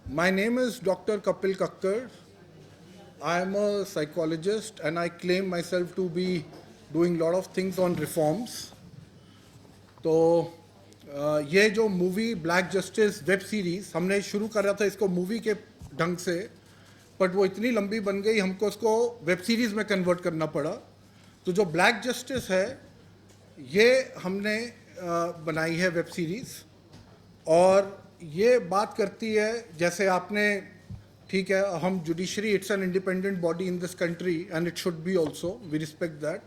My name is Dr. Kapil Kakkar. I am a psychologist and I claim myself to be doing a lot of things on reforms. तो ये जो movie black justice web series हमने शुरू करा था इसको movie के ढंग से, बट वो इतनी लंबी बन गई हमको उसको वेब सीरीज़ में कन्वर्ट करना पड़ा। तो जो ब्लैक जस्टिस है ये हमने बनाई है वेब सीरीज़, और ये बात करती है जैसे आपने, ठीक है, हम judiciary it's an independent body in this country and it should be also, we respect that.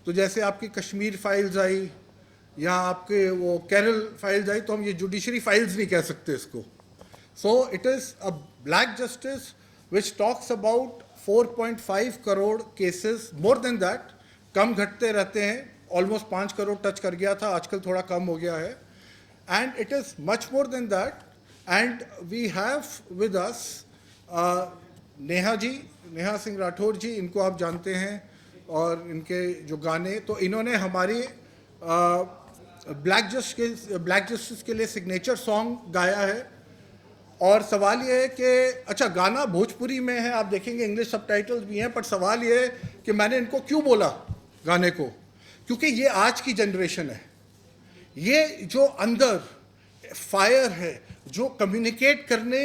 तो जैसे आपकी कश्मीर फाइल्स आई या आपके वो केरल फाइल्स आई, तो हम ये जुडिशरी फाइल्स नहीं कह सकते इसको। So it is a black justice which talks about 4.5 crore cases, more than that, कम घटते रहते हैं, ऑलमोस्ट 5 करोड़ टच कर गया था, आजकल थोड़ा कम हो गया है, and it is much more than that. And we have with us Neha ji, Neha Singh Rathore जी, इनको आप जानते हैं, और इनके जो गाने, तो इन्होंने हमारी ब्लैक जस्टिस के लिए सिग्नेचर सॉन्ग गाया है। और सवाल ये है कि अच्छा, गाना भोजपुरी में है, आप देखेंगे इंग्लिश सबटाइटल्स भी हैं, पर सवाल ये है कि मैंने इनको क्यों बोला गाने को, क्योंकि ये आज की जनरेशन है, ये जो अंदर फायर है, जो कम्युनिकेट करने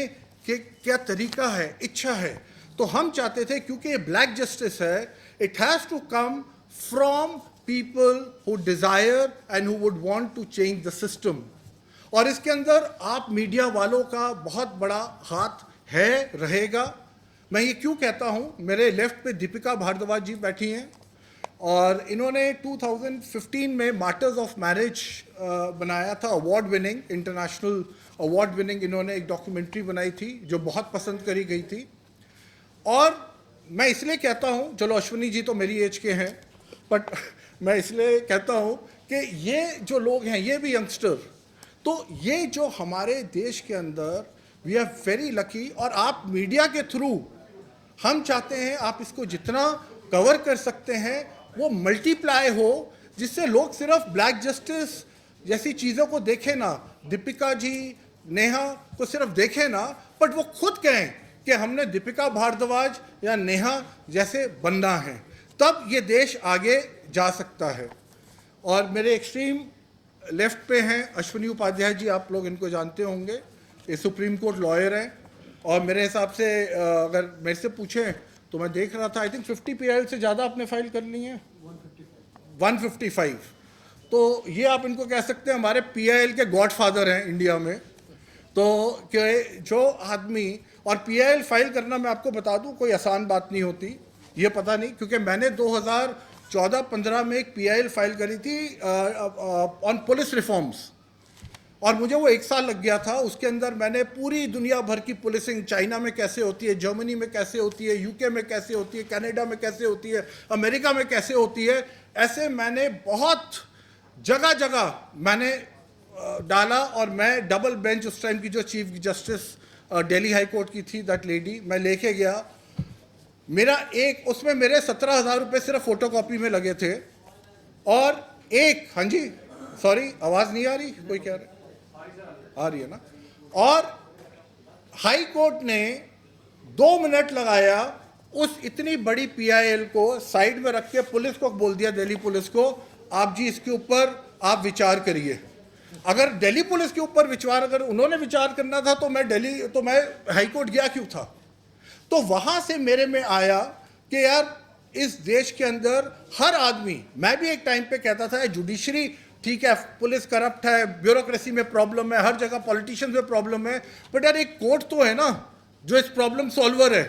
के क्या तरीका है, इच्छा है, तो हम चाहते थे क्योंकि ये ब्लैक जस्टिस है, it has to come from people who desire and who would want to change the system. और इसके अंदर आप मीडिया वालों का बहुत बड़ा हाथ है, रहेगा। मैं ये क्यों कहता हूँ, मेरे लेफ्ट पे दीपिका भारद्वाज जी बैठी हैं, और इन्होंने 2015 में मार्टर्स ऑफ मैरिज बनाया था, award winning, international award winning, इन्होंने एक डॉक्यूमेंट्री बनाई थी जो बहुत पसंद करी गई थी। और मैं इसलिए कहता हूँ, चलो अश्विनी जी तो मेरी एज के हैं, बट मैं इसलिए कहता हूँ कि ये जो लोग हैं, ये भी यंगस्टर, तो ये जो हमारे देश के अंदर, वी आर वेरी लकी, और आप मीडिया के थ्रू हम चाहते हैं आप इसको जितना कवर कर सकते हैं वो मल्टीप्लाई हो, जिससे लोग सिर्फ ब्लैक जस्टिस जैसी चीज़ों को देखें ना, दीपिका जी, नेहा को सिर्फ देखें ना, बट वो खुद कहें कि हमने दीपिका भारद्वाज या नेहा जैसे बनना है, तब ये देश आगे जा सकता है। और मेरे एक्सट्रीम लेफ्ट पे हैं अश्विनी उपाध्याय जी, आप लोग इनको जानते होंगे, ये सुप्रीम कोर्ट लॉयर हैं, और मेरे हिसाब से अगर मेरे से पूछें तो मैं देख रहा था, आई थिंक 50 PIL से ज़्यादा आपने फाइल कर ली है, 155। तो ये आप इनको कह सकते हैं हमारे PIL के गॉडफादर हैं इंडिया में। तो कि जो आदमी, और PIL फाइल करना, मैं आपको बता दूं, कोई आसान बात नहीं होती, ये पता नहीं, क्योंकि मैंने 2014-15 में एक PIL फाइल करी थी ऑन पुलिस रिफॉर्म्स, और मुझे वो 1 साल लग गया था। उसके अंदर मैंने पूरी दुनिया भर की पुलिसिंग, चाइना में कैसे होती है, जर्मनी में कैसे होती है, UK में कैसे होती है, कनाडा में कैसे होती है, अमेरिका में कैसे होती है, ऐसे मैंने बहुत जगह जगह मैंने डाला। और मैं डबल बेंच, उस टाइम की जो chief justice Delhi high court की थी, दैट लेडी, मैं लेके गया। मेरा एक, उसमें मेरे 17,000 रुपये सिर्फ फोटोकॉपी में लगे थे, और एक, हाँ जी, सॉरी आवाज़ नहीं आ रही, कोई कह रहे, आ रही है ना। और हाई कोर्ट ने 2 मिनट लगाया, उस इतनी बड़ी PIL को साइड में रख के पुलिस को बोल दिया, दिल्ली पुलिस को, आप जी इसके ऊपर आप विचार करिए। अगर दिल्ली पुलिस के ऊपर विचार, अगर उन्होंने विचार करना था, तो मैं हाई कोर्ट गया क्यों था। तो वहां से मेरे में आया कि यार इस देश के अंदर हर आदमी, मैं भी एक टाइम पे कहता था जुडिशरी ठीक है, पुलिस करप्ट है, ब्यूरोक्रेसी में प्रॉब्लम है, हर जगह पॉलिटिशियंस में प्रॉब्लम है, बट यार एक कोर्ट तो है ना जो इस प्रॉब्लम सॉल्वर है।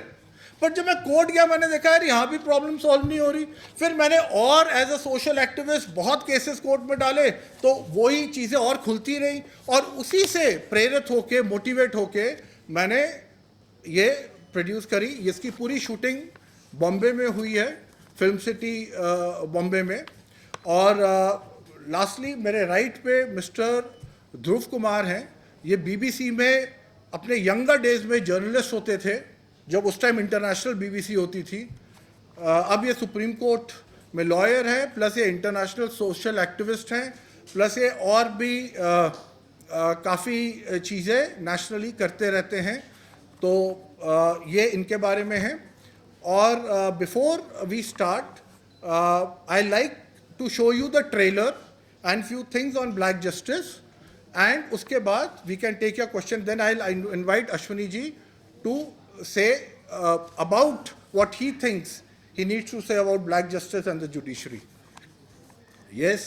पर जब मैं कोर्ट गया, मैंने देखा यार यहाँ भी प्रॉब्लम सॉल्व नहीं हो रही। फिर मैंने और एज अ सोशल एक्टिविस्ट बहुत केसेस कोर्ट में डाले, तो वही चीज़ें और खुलती रही, और उसी से प्रेरित होके, मोटिवेट होके मैंने ये प्रोड्यूस करी। इसकी पूरी शूटिंग बॉम्बे में हुई है, फिल्म सिटी बॉम्बे में। और लास्टली मेरे राइट पे मिस्टर ध्रुव कुमार हैं, ये BBC में अपने यंगर डेज में जर्नलिस्ट होते थे, जब उस टाइम इंटरनेशनल BBC होती थी। अब ये सुप्रीम कोर्ट में लॉयर हैं, प्लस ये इंटरनेशनल सोशल एक्टिविस्ट हैं, प्लस ये और भी काफ़ी चीज़ें नेशनली करते रहते हैं, तो ये इनके बारे में है। और before we start I like to show you the trailer and few things on black justice, and उसके बाद we can take your question. Then I invite Ashwini ji to say about what he thinks he needs to say about black justice and the judiciary. Yes,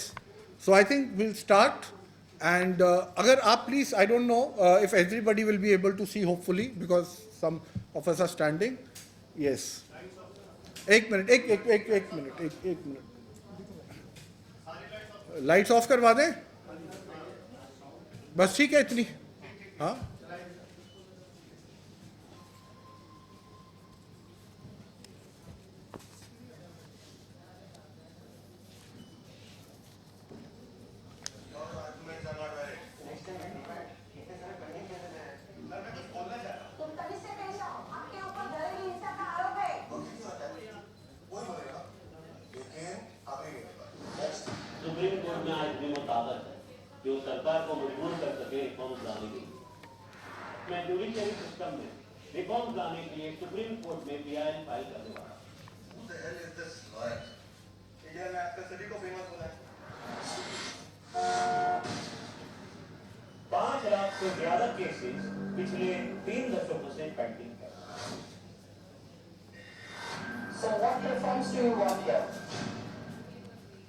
so I think we'll start, and agar aap please, I don't know if everybody will be able to see, hopefully, because some of us are standing. Yes, एक minute lights off करवा दें, बस ठीक है इतनी। हाँ, supreme court में आज भी वो ताकत है जो सरकार को मजबूर कर सके रिफॉर्म्स लाने के लिए। मैं जुडिशरी सिस्टम में रिफॉर्म्स लाने के लिए सुप्रीम कोर्ट में पीआईएल फाइल करने वाला हूं। Who the hell is this lawyer? India में आपका सभी को फेमस होना है। 5 लाख से ज्यादा केसेस पिछले 3 दशकों से पेंडिंग है। So what reforms do you want here?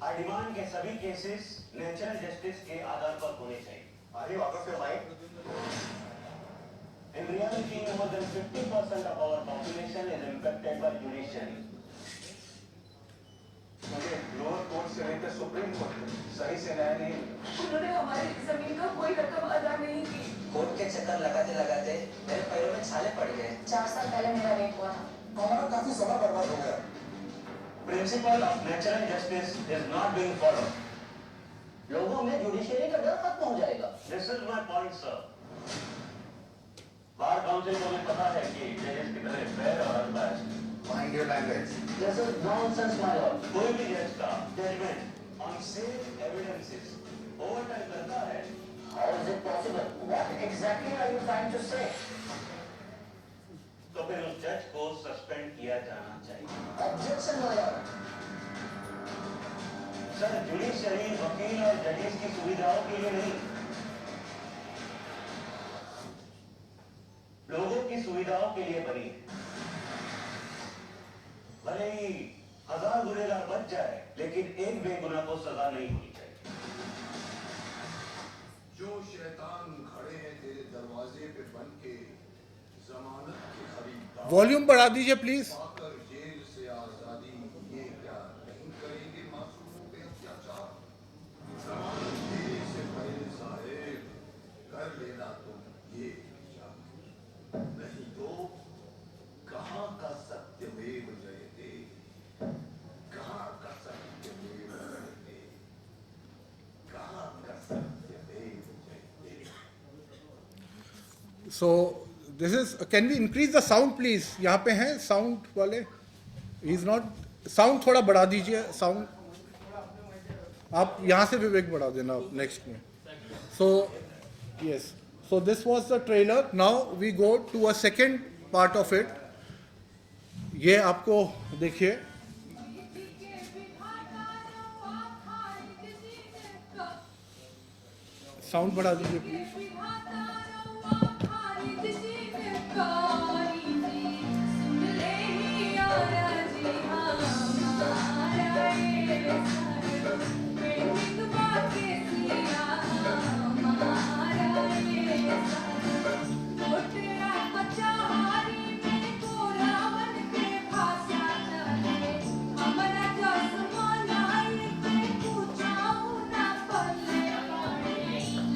I demand के सभी केसेस नेचुरल जस्टिस के आधार पर होने चाहिए। Are you out of your mind? In reality, more than 50% of our population is impacted by judiciary. मुझे लोअर कोर्ट से लेकर supreme court तक सही से न्याय नहीं मिला। उन्होंने हमारी जमीन का कोई रकम अदा नहीं की। कोर्ट के चक्कर लगाते लगाते मेरे पैरों में छाले पड़ गए। 4 साल पहले मेरा रेप हुआ था। हमारा काफी समय बर्बाद हो गया। Principle of natural justice is not being followed. लोगों में जुडिशरी का डर खत्म हो जाएगा। This is my point, sir. Bar council को भी पता है कि जजेस कितने फेयर और unbiased. Mind your language. This is nonsense, my lord. कोई भी जज का judgement on same evidences overturn करता है। How is it possible? What exactly are you trying to say? तो फिर उस जज को सस्पेंड किया जाना चाहिए। Objection, my lord. Sir, judiciary वकील और जजेस की सुविधाओं के लिए नहीं, लोगों की सुविधाओं के लिए बनी है। भले ही 1000 गुनहगार बच जाए, लेकिन एक बेगुनाह को सजा नहीं होनी चाहिए। जो शैतान खड़े हैं तेरे दरवाजे पे बन के जमानत के खरीदार वॉल्यूम बढ़ा दीजिए प्लीज। पाकर जेल से आजादी, ये क्या नहीं करेंगे मासूमों पे अत्याचार। जमानत देने से पहले साहेब कर लेना तुम ये विचार, नहीं तो कहाँ का सत्यमेव जयते, कहाँ का सत्यमेव जयते, कहाँ का सत्यमेव जयते। So this is, can we increase the sound please? यहाँ पे हैं साउंड वाले, he is not, साउंड थोड़ा बढ़ा दीजिए। साउंड आप यहाँ से विवेक बढ़ा देना नेक्स्ट में। So yes, so this was the trailer. Now we go to a second part of it. ये आपको देखिए, साउंड बढ़ा दीजिए प्लीज।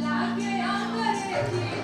लागे अंग्रेजी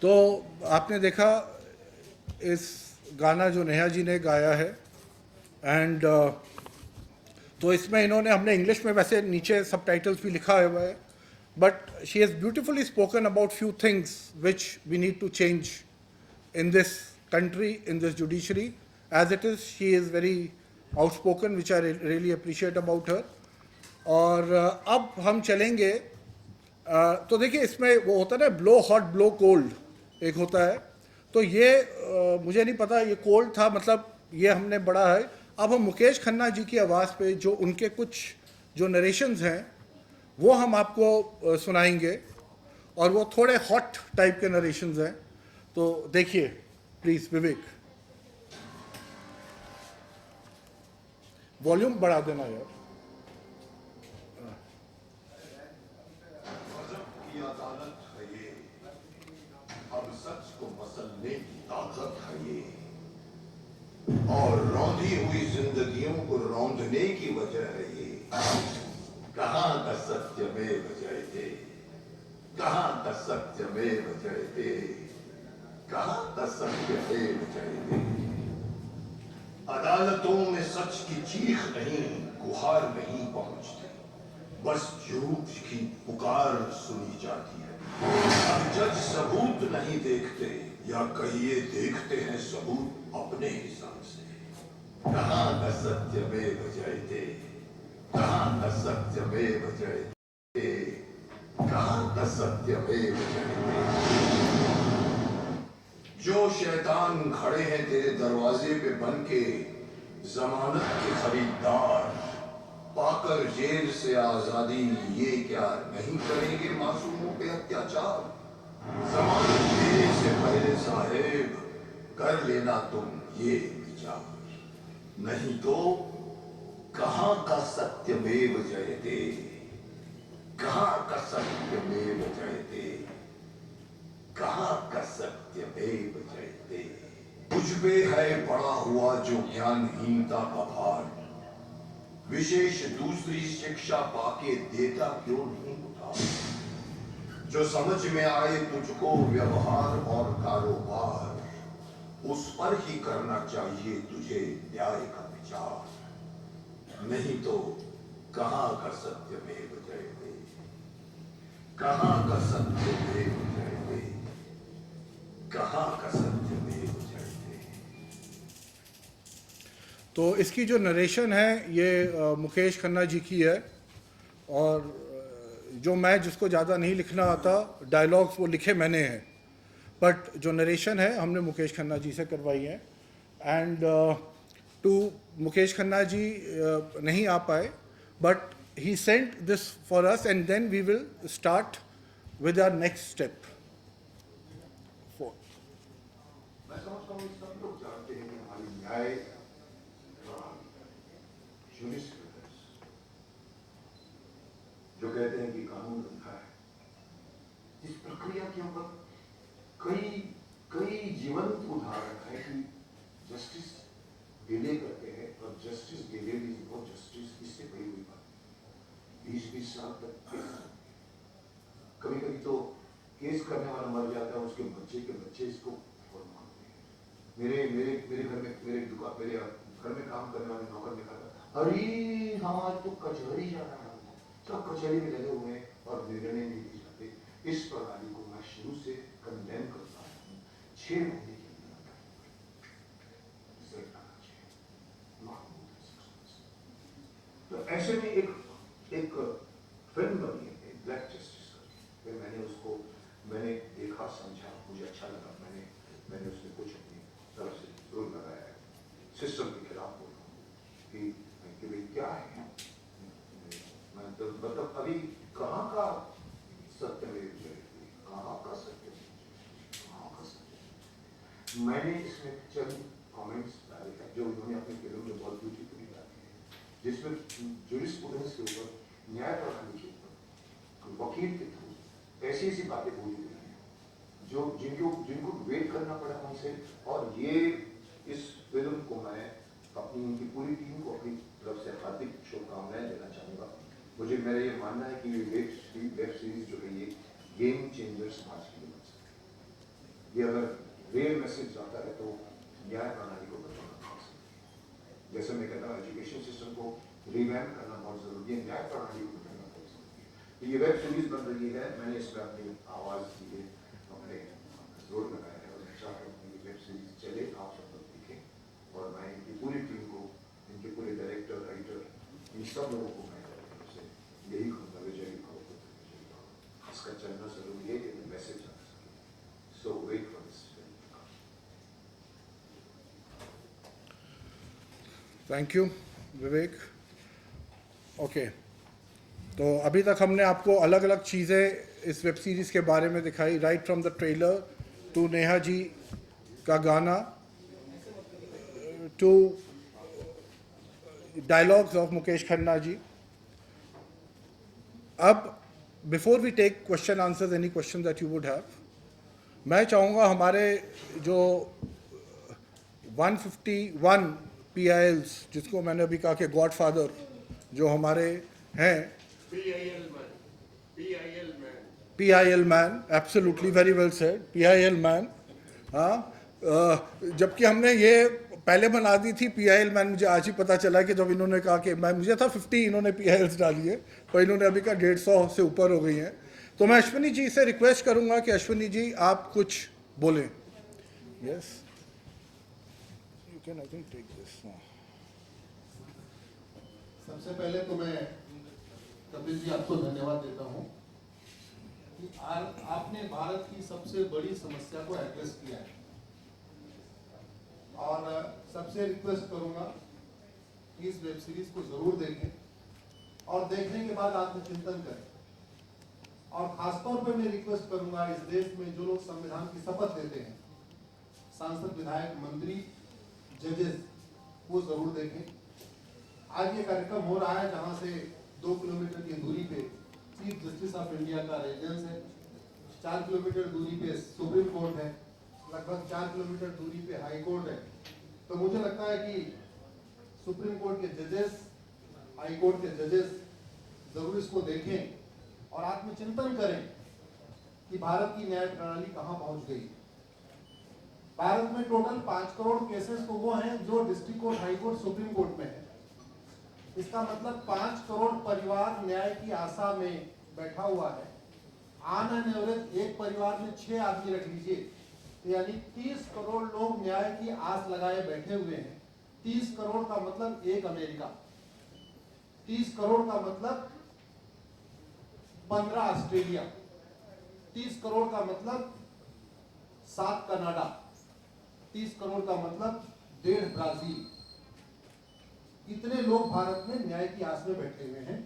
तो आपने देखा इस गाना जो नेहा जी ने गाया है एंड तो इसमें इन्होंने हमने इंग्लिश में वैसे नीचे सबटाइटल्स भी लिखा हुआ है but she has beautifully spoken about few things which we need to change in this country, in this judiciary. As it is, she is very outspoken, which I really appreciate about her. और अब हम चलेंगे तो देखिए इसमें वो होता है ना ब्लो हॉट ब्लो कोल्ड एक होता है तो ये मुझे नहीं पता ये कोल्ड था मतलब ये हमने बड़ा है अब हम मुकेश खन्ना जी की आवाज़ पे जो उनके कुछ जो नरेशंस हैं वो हम आपको सुनाएंगे और वो थोड़े हॉट टाइप के नरेशंस हैं तो देखिए प्लीज विवेक वॉल्यूम बढ़ा देना यार गजब की अदालत है ये, अब सच को मसलने की ताकत है ये, और रौंदी हुई जिंदगियों को रौंदने की वजह है ये। कहाँ का सत्यमेव जयते, कहाँ का सत्यमेव जयते, कहाँ का सत्यमेव जयते। अदालतों में सच की चीख नहीं, गुहार नहीं पहुंचती, बस झूठ की पुकार सुनी जाती है। अब जज सबूत नहीं देखते या कहिए देखते हैं सबूत अपने हिसाब से। कहाँ का सत्यमेव जयते, कहाँ का सत्यमेव जयते, कहाँ का सत्यमेव जयते। जो शैतान खड़े हैं तेरे दरवाजे पे बन के जमानत के खरीदार, पाकर जेल से आजादी ये क्या नहीं करेंगे मासूमों पे अत्याचार। जमानत देने से पहले साहेब कर लेना तुम ये विचार, नहीं तो कहाँ का सत्यमेव जयते, कहाँ का सत्यमेव जयते, कहाँ का सत्यमेव जयते। मुझ पे है पड़ा हुआ जो ज्ञानहीनता का भार, विशेष दूसरी शिक्षा पाके देता क्यों नहीं उठा। जो समझ में आए तुझको व्यवहार और कारोबार, उस पर ही करना चाहिए तुझे न्याय का विचार, नहीं तो कहाँ का सत्यमेव जयते, कहाँ का सत्यमेव जयते, कहाँ का सत्यमेव जयते। तो इसकी जो नरेशन है ये मुकेश खन्ना जी की है और जो मैं जिसको ज़्यादा नहीं लिखना आता डायलॉग्स वो लिखे मैंने हैं बट जो नरेशन है हमने मुकेश खन्ना जी से करवाई है एंड टू मुकेश खन्ना जी नहीं आ पाए but he sent this for us and then we will start with our next step. मैं समझता हूँ सब लोग जानते हैं कि हमारी न्याय jurisprudence, जो कहते हैं कि कानून रखा है, इस प्रक्रिया के ऊपर कई कई जीवंत उदाहरण है कि जस्टिस डिले करते हैं और justice delay is not justice, इससे बड़ी हुई बात 20-20 साल तक। कभी कभी तो केस करने वाला मर जाता है, उसके बच्चे के बच्चे इसको फॉर मांगते हैं। मेरे मेरे मेरे घर में मेरे दुकान मेरे घर में काम करने वाले नौकर ने कहा, अरे हमारे तो कचहरी जाना है, सब कचहरी में लगे हुए हैं और निर्णय नहीं दिए जाते। इस प्रणाली को मैं शुरू से कंडेम करता हूँ। 6 महीने के अंदर रिजल्ट आना चाहिए। तो ऐसे में एक फिल्म बनी है ब्लैक जस्टिस करके, मैंने उसको देखा, समझा, मुझे अच्छा लगा। मैंने उसमें कुछ अपनी तरफ से जोर लगाया है। सिस्टम के खिलाफ बोल रहा हूँ कि भाई क्या है, मैं तो मतलब अभी कहाँ का सत्यमेव जयते, कहाँ का सत्यमेव, कहाँ का सत्य। मैंने इसमें चंद कमेंट्स डाले हैं जो उन्होंने अपनी फिल्म में बहुत ब्यूटीफुली डाली है, जिसमें ज्यूरिस्प्रूडेंस के ऊपर, न्याय प्रणाली के ऊपर वकील के थ्रू ऐसी ऐसी बातें बोली गई हैं जो जिनको वेट करना पड़ा हमसे। और ये इस फिल्म को मैं अपनी उनकी पूरी टीम को अपनी तरफ से हार्दिक शुभकामनाएं देना चाहूँगा। मुझे मेरा ये मानना है कि ये वेब सीरीज जो है ये गेम चेंजर समाज के लिए बन सकती है। ये अगर रेयर मैसेज जाता है तो न्याय प्रणाली को बचाना बहुत जरूरी है। जैसे मैं कहता हूँ एजुकेशन सिस्टम को रिवैम्प करना बहुत जरूरी है, न्याय प्रणाली को बचाना बहुत जरूरी है। तो ये वेब सीरीज बन रही है, मैंने इस पर अपनी आवाज़ दी है, अपने जोर लगाया है और मैं चाहता हूँ कि वेब सीरीज चले, आप सब लोग देखें। और मैं इनकी पूरी टीम को, इनके पूरे डायरेक्टर, राइटर, इन सब लोगों को मैं से यही कहूँगा, विजय कहो, इसका चलना जरूरी है कि मैसेज आ सके। So wait for this film. Thank you Vivek. Okay, तो अभी तक हमने आपको अलग अलग चीज़ें इस वेब सीरीज़ के बारे में दिखाई, right from the trailer to Neha ji का गाना, to dialogues of Mukesh Khanna ji. अब before we take question answers, any question that you would have, मैं चाहूँगा हमारे जो 151 PILs, जिसको मैंने अभी कहा कि गॉडफादर जो हमारे हैं, PIL man, absolutely, very well said, PIL man. हाँ, जबकि हमने ये पहले बना दी थी PIL मैन, मुझे आज ही पता चला कि जब इन्होंने कहा कि मैं, मुझे था 50 इन्होंने PILs डाली है, पर इन्होंने अभी कहा 150 से ऊपर हो गई हैं। तो मैं अश्विनी जी से रिक्वेस्ट करूंगा कि अश्विनी जी आप कुछ बोलें। Yes, you can I think take this. सबसे पहले तो मैं कपिल जी आपको धन्यवाद देता हूं कि आपने भारत की सबसे बड़ी समस्या को एड्रेस किया है, और सबसे रिक्वेस्ट करूंगा कि इस वेब सीरीज को जरूर देखें और देखने के बाद आत्मचिंतन करें। और खासतौर पर मैं रिक्वेस्ट करूंगा, इस देश में जो लोग संविधान की शपथ लेते हैं, सांसद, विधायक, मंत्री, जजेस, वो जरूर देखें। आज ये कार्यक्रम हो रहा है जहां से 2 किलोमीटर की दूरी पे चीफ जस्टिस ऑफ इंडिया का रेजिडेंस है, 4 किलोमीटर दूरी पे सुप्रीम कोर्ट है, लगभग 4 किलोमीटर दूरी पे हाई कोर्ट है। तो मुझे लगता है कि सुप्रीम कोर्ट के जजेस, हाई कोर्ट के जजेस जरूर इसको देखें और आत्मचिंतन करें कि भारत की न्याय प्रणाली कहां पहुंच गई। भारत में टोटल 5 करोड़ केसेस तो वो हैं जो district court, high court, supreme court में है। इसका मतलब 5 करोड़ परिवार न्याय की आशा में बैठा हुआ है। ऑन एन एवरेज एक परिवार में 6 आदमी रख लीजिए, तो यानी 30 करोड़ लोग न्याय की आस लगाए बैठे हुए हैं। 30 करोड़ का मतलब एक अमेरिका, 30 करोड़ का मतलब 15 ऑस्ट्रेलिया, 30 करोड़ का मतलब 7 कनाडा, 30 करोड़ का मतलब 1.5 ब्राजील। इतने लोग भारत में न्याय की आस में बैठे हुए हैं।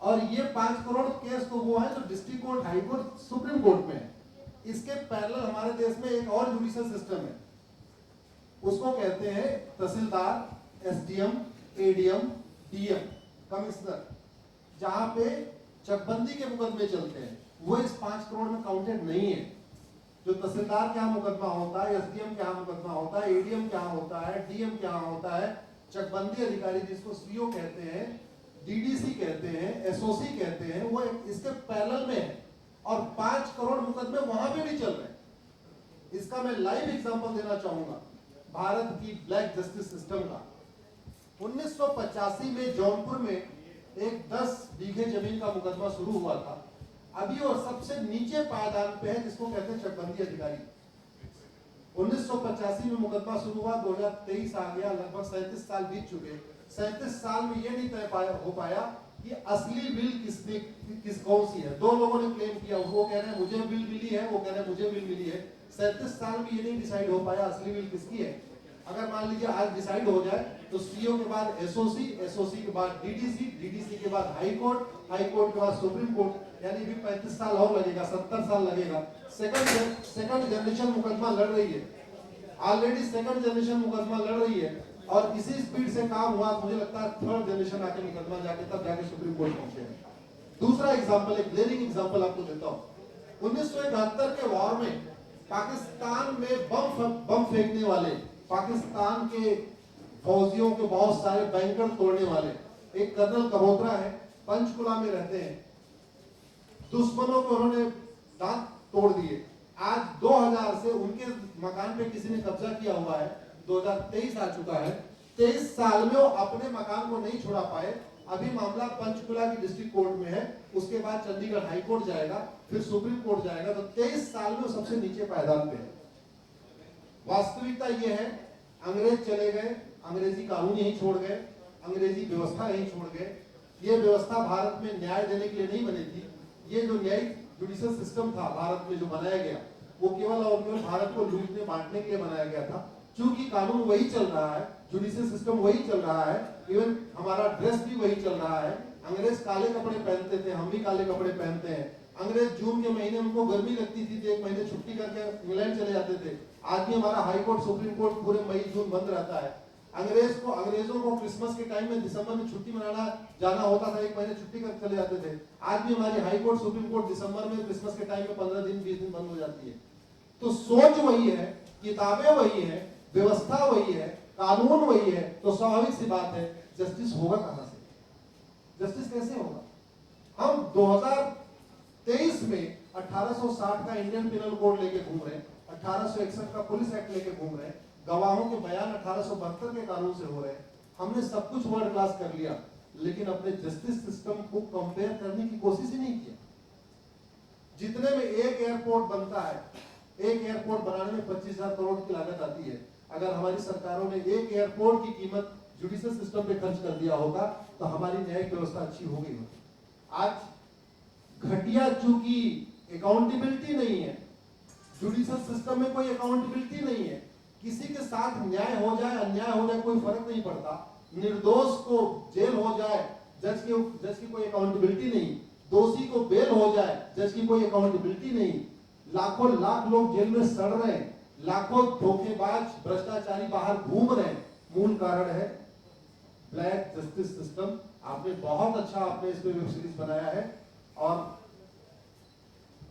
और ये 5 करोड़ केस तो वो है जो district court, high court, supreme court में है। इसके पैरेलल हमारे देश में एक और जुडिशियल सिस्टम है, उसको कहते हैं तहसीलदार, SDM, ADM, DM, कमिश्नर, जहां पे चकबंदी के मुकदमे चलते हैं। वो इस 5 करोड़ में काउंटेड नहीं है। जो तहसीलदार क्या मुकदमा होता है, SDM क्या मुकदमा होता है, ADM क्या होता है, DM क्या होता है, चकबंदी अधिकारी जिसको CO कहते हैं, DDC कहते हैं, SOC कहते हैं, वो इसके पैरेलल में है। और 5 करोड़ मुकदमे वहां पे भी चल रहे हैं। इसका मैं लाइव एग्जांपल देना चाहूंगा भारत की ब्लैक जस्टिस सिस्टम का। 1985 में जौनपुर में एक 10 बीघे जमीन का मुकदमा शुरू हुआ था। अभी और सबसे नीचे पायदान पे है, जिसको कहते हैं चकबंदी अधिकारी। 1985 में मुकदमा शुरू हुआ, 2023 आ गया, लगभग 37 साल बीत चुके। 37 साल में ये नहीं तय हो पाया कि असली बिल कौन सी है। 2 लोगों ने क्लेम किया, वो कह रहे हैं मुझे बिल मिली है, वो कह रहे हैं मुझे बिल मिली है। 37 साल में ये नहीं डिसाइड हो पाया असली बिल किसकी है। अगर मान लीजिए आज डिसाइड हो जाए तो CO के बाद SOC के बाद DDC के बाद हाई कोर्ट के बाद सुप्रीम कोर्ट, यानी भी 35 साल और लगेगा, 70 साल लगेगा। सेकंड जनरेशन मुकदमा लड़ रही है, ऑलरेडी सेकंड जनरेशन मुकदमा लड़ रही है। और इसी स्पीड से काम हुआ, मुझे लगता है 3rd जनरेशन आके मुकदमा जाके तब जाके सुप्रीम कोर्ट पहुंचेगा। दूसरा एग्जांपल, एक ग्लेरिंग एग्जांपल आपको देता हूं। 1971 के वॉर में पाकिस्तान में बम फेंकने वाले, पाकिस्तान के फौजियों के बहुत सारे बैंकर तोड़ने वाले एक कर्नल कबोत्रा है, पंचकुला में रहते हैं। दुश्मनों को उन्होंने दांत तोड़ दिए, आज 2000 से उनके मकान पे किसी ने कब्जा किया हुआ है, 2023 आ चुका है, 23 साल में वो अपने मकान को नहीं छुड़ा पाए। अभी मामला पंचकुला की डिस्ट्रिक्ट कोर्ट में है, उसके बाद चंडीगढ़ हाई कोर्ट जाएगा, फिर सुप्रीम कोर्ट जाएगा, तो 23 साल में वो सबसे नीचे पायदान पे है। वास्तविकता ये है, अंग्रेज चले गए, अंग्रेजी कानून यहीं छोड़ गए, अंग्रेजी व्यवस्था यहीं छोड़ गए। ये व्यवस्था भारत में न्याय देने के लिए नहीं बनी थी। ये जो न्यायिक जुडिशियल सिस्टम था भारत में जो बनाया गया, वो केवल और केवल भारत को लूटने बांटने के लिए बनाया गया था। क्योंकि कानून वही चल रहा है, जुडिशियल सिस्टम वही चल रहा है, इवन हमारा ड्रेस भी वही चल रहा है। अंग्रेज काले कपड़े पहनते थे, हम भी काले कपड़े पहनते हैं। अंग्रेज जून के महीने उनको गर्मी लगती थी तो 1 महीने छुट्टी करके इंग्लैंड चले जाते थे। आज भी हमारा हाई कोर्ट सुप्रीम कोर्ट पूरे मई जून बंद रहता है। अंग्रेजों को क्रिसमस के टाइम में दिसंबर में छुट्टी मनाना जाना होता था, 1 महीने छुट्टी कर चले जाते थे। आज भी हमारी हाई कोर्ट सुप्रीम कोर्ट दिसंबर में क्रिसमस के टाइम में 15 दिन 20 दिन बंद हो जाती है। तो सोच वही है, किताबें वही है, व्यवस्था वही है, कानून वही है, तो स्वाभाविक सी बात है जस्टिस होगा कहां से? जस्टिस कैसे होगा? हम 2023 में 1860 का इंडियन पिनल कोड लेके घूम रहे हैं, 1861 का पुलिस एक्ट लेके घूम रहे हैं, गवाहों के बयान 1872 के कानून से हो रहे हैं। हमने सब कुछ वर्ल्ड क्लास कर लिया, लेकिन अपने जस्टिस सिस्टम को कंपेयर करने की कोशिश ही नहीं किया। जितने में एक एयरपोर्ट बनता है, एक एयरपोर्ट बनाने में 25,000 करोड़ की लागत आती है। अगर हमारी सरकारों ने एक एयरपोर्ट की कीमत जुडिशियल सिस्टम पे खर्च कर दिया होगा तो हमारी न्यायिक व्यवस्था अच्छी हो गई होती। आज घटिया चूंकि अकाउंटेबिलिटी नहीं है, जुडिशियल सिस्टम में कोई अकाउंटेबिलिटी नहीं है, किसी के साथ न्याय हो जाए अन्याय हो जाए कोई फर्क नहीं पड़ता, निर्दोष को जेल हो जाए जज की कोई अकाउंटेबिलिटी नहीं, दोषी को बेल हो जाए जज की कोई अकाउंटेबिलिटी नहीं, लाखों लाख लोग जेल में सड़ रहे हैं, लाखों धोखेबाज भ्रष्टाचारी बाहर घूम रहे हैं। मूल कारण है ब्लैक जस्टिस सिस्टम। आपने बहुत अच्छा आपने इस पे वेब सीरीज बनाया है और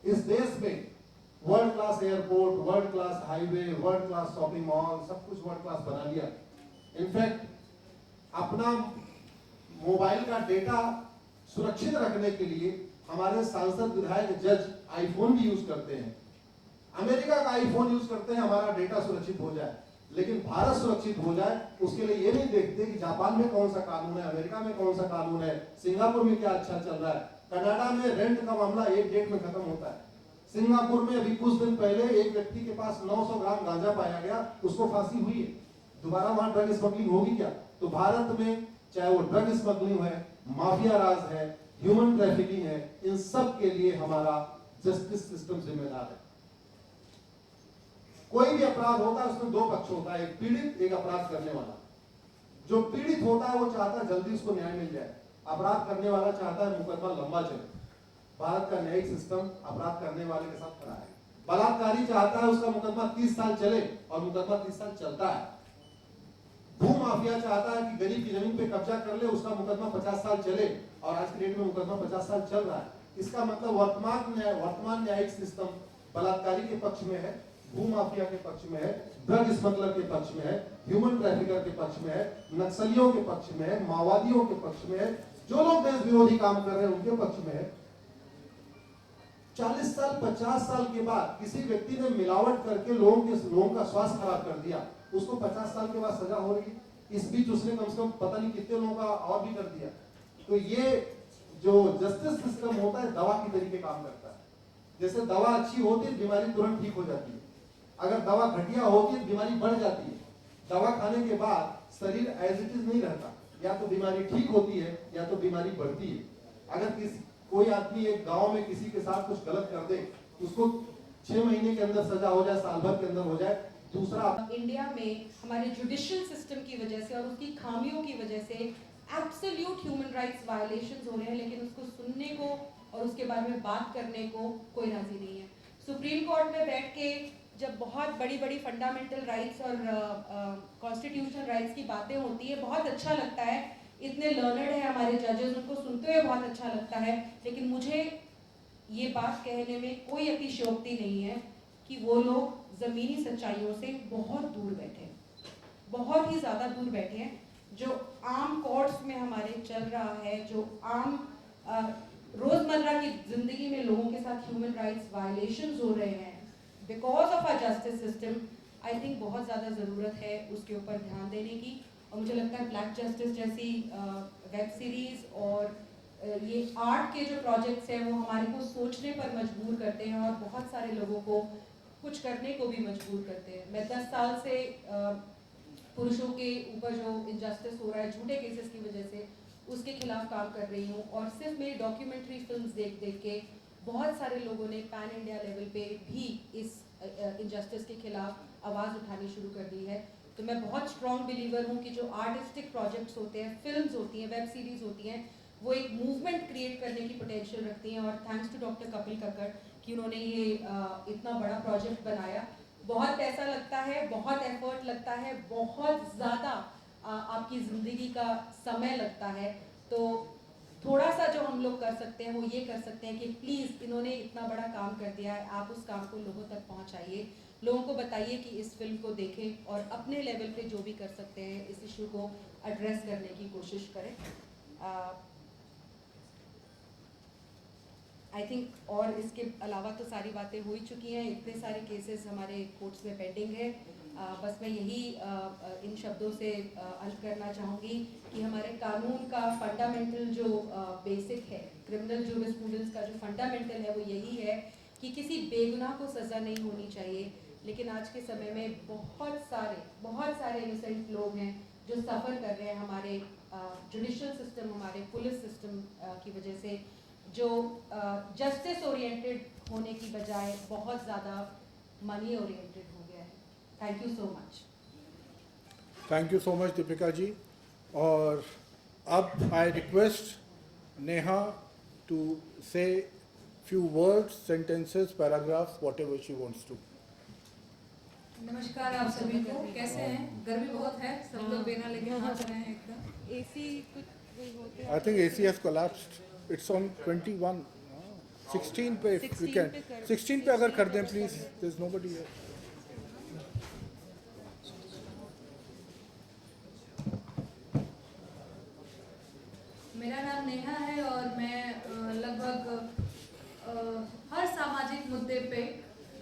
इस देश में world class airport, world class highway, world class shopping mall, सब कुछ वर्ल्ड क्लास बना लिया। इनफैक्ट अपना मोबाइल का डेटा सुरक्षित रखने के लिए हमारे सांसद विधायक जज आईफोन भी यूज करते हैं। अमेरिका का आईफोन यूज करते हैं हमारा डेटा सुरक्षित हो जाए, लेकिन भारत सुरक्षित हो जाए उसके लिए ये नहीं देखते कि जापान में कौन सा कानून है, अमेरिका में कौन सा कानून है, सिंगापुर में क्या अच्छा चल रहा है। कनाडा में रेंट का मामला एक डेट में खत्म होता है। सिंगापुर में अभी कुछ दिन पहले एक व्यक्ति के पास 900 ग्राम गांजा पाया गया, उसको फांसी हुई है। दोबारा वहां ड्रग स्मगलिंग होगी क्या? तो भारत में चाहे वो ड्रग स्मगलिंग है, माफिया राज है, ह्यूमन ट्रैफिकिंग है, इन सब के लिए हमारा जस्टिस सिस्टम जिम्मेदार है। कोई भी अपराध होता है उसमें 2 पक्ष होता है, एक पीड़ित एक अपराध करने वाला। जो पीड़ित होता है वो चाहता है जल्दी उसको न्याय मिल जाए, अपराध करने वाला चाहता है मुकदमा लंबा चले। भारत का न्यायिक सिस्टम अपराध करने वाले के साथ खड़ा है। बलात्कारी चाहता है उसका मुकदमा 30 साल चले और मुकदमा 30 साल चलता है। भू माफिया चाहता है कि गरीब की जमीन पे कब्जा कर ले, उसका मुकदमा 50 साल चले और आज की डेट में मुकदमा 50 साल चल रहा है। इसका मतलब वर्तमान न्यायिक सिस्टम बलात्कारी के पक्ष में है, भू माफिया के पक्ष में है, ड्रग स्मगलर के पक्ष में है, ह्यूमन ट्रैफिकर के पक्ष में है, नक्सलियों के पक्ष में है, माओवादियों के पक्ष में है, जो लोग देश विरोधी काम कर रहे हैं उनके पक्ष में है। 40 साल 50 साल के बाद किसी व्यक्ति ने मिलावट करके लोगों का स्वास्थ्य खराब कर दिया, उसको 50 साल के बाद सजा हो रही है। इस बीच उसने कम से कम पता नहीं कितने लोगों का और भी कर दिया। तो ये जो जस्टिस सिस्टम होता है दवा की तरीके काम करता है। जैसे दवा अच्छी होती है बीमारी तुरंत ठीक हो जाती है, अगर दवा घटिया होती है बीमारी बढ़ जाती है। दवा खाने के बाद शरीर एज इट इज नहीं रहता, या तो बीमारी ठीक होती है या तो बीमारी बढ़ती है। अगर कोई आदमी एक गांव में किसी के साथ कुछ गलत कर दे, उसको 6 महीने के अंदर सजा हो जाए, साल भर के अंदर हो जाए। दूसरा, इंडिया में हमारे जुडिशियल सिस्टम की वजह से और उसकी खामियों की वजह से एब्सोल्यूट ह्यूमन राइट्स वायलेशंस हो रहे हैं, लेकिन उसको सुनने को और उसके बारे में बात करने को कोई राजी नहीं है। सुप्रीम कोर्ट में बैठ के जब बहुत बड़ी बड़ी फंडामेंटल राइट्स और कॉन्स्टिट्यूशनल राइट्स की बातें होती है, बहुत अच्छा लगता है। इतने लर्नड है हमारे जजेस, उनको सुनते हुए बहुत अच्छा लगता है। लेकिन मुझे ये बात कहने में कोई अतिशयोक्ति नहीं है कि वो लोग ज़मीनी सच्चाइयों से बहुत दूर बैठे हैं, बहुत ही ज़्यादा दूर बैठे हैं। जो आम कोर्ट्स में हमारे चल रहा है, जो आम रोज़मर्रा की ज़िंदगी में लोगों के साथ ह्यूमन राइट्स वायलेशंस हो रहे हैं, because of our justice system I think बहुत ज़्यादा ज़रूरत है उसके ऊपर ध्यान देने की। और मुझे लगता है ब्लैक जस्टिस जैसी वेब सीरीज़ और ये आर्ट के जो प्रोजेक्ट्स हैं वो हमारे को सोचने पर मजबूर करते हैं और बहुत सारे लोगों को कुछ करने को भी मजबूर करते हैं। मैं 10 साल से पुरुषों के ऊपर जो इनजस्टिस हो रहा है झूठे केसेस की वजह से, उसके खिलाफ काम कर रही हूँ। और सिर्फ मेरी डॉक्यूमेंट्री फिल्म्स देख देख के बहुत सारे लोगों ने पैन इंडिया लेवल पे भी इस इनजस्टिस के खिलाफ आवाज़ उठानी शुरू कर दी है। तो मैं बहुत स्ट्रॉन्ग बिलीवर हूँ कि जो आर्टिस्टिक प्रोजेक्ट्स होते हैं, फिल्म्स होती हैं, वेब सीरीज़ होती हैं, वो एक मूवमेंट क्रिएट करने की पोटेंशियल रखती हैं। और thanks to doctor Kapil Kakkar कि उन्होंने ये इतना बड़ा प्रोजेक्ट बनाया। बहुत पैसा लगता है, बहुत एफर्ट लगता है, बहुत ज़्यादा आपकी ज़िंदगी का समय लगता है। तो थोड़ा सा जो हम लोग कर सकते हैं वो ये कर सकते हैं कि प्लीज़ इन्होंने इतना बड़ा काम कर दिया है, आप उस काम को लोगों तक पहुंचाइए, लोगों को बताइए कि इस फिल्म को देखें और अपने लेवल पे जो भी कर सकते हैं इस इशू को एड्रेस करने की कोशिश करें। आई थिंक और इसके अलावा तो सारी बातें हो ही चुकी हैं। इतने सारे केसेस हमारे कोर्ट्स में पेंडिंग है। बस मैं यही इन शब्दों से अंत करना चाहूँगी कि हमारे कानून का फंडामेंटल जो बेसिक है, क्रिमिनल जूरिस्प्रूडेंस का जो फंडामेंटल है वो यही है कि किसी बेगुनाह को सज़ा नहीं होनी चाहिए। लेकिन आज के समय में बहुत सारे इनोसेंट लोग हैं जो सफ़र कर रहे हैं हमारे जुडिशियल सिस्टम, हमारे पुलिस सिस्टम की वजह से, जो जस्टिस ओरिएंटेड होने की बजाय बहुत ज़्यादा मनी ओरिएंटेड हो गया है। Thank you so much. Thank you so much Deepika ji. और अब I request Neha to say few words, sentences, paragraphs, whatever she wants to. नमस्कार आप सभी को, कैसे हैं? गर्मी बहुत है, सब लोग बिना लेके हाथ रहे हैं एकदम। एसी कुछ I think AC has collapsed. It's on 21. 16 पे if we can. 16 पे अगर कर दें प्लीज, there's nobody here. मेरा नाम नेहा है और मैं लगभग हर सामाजिक मुद्दे पे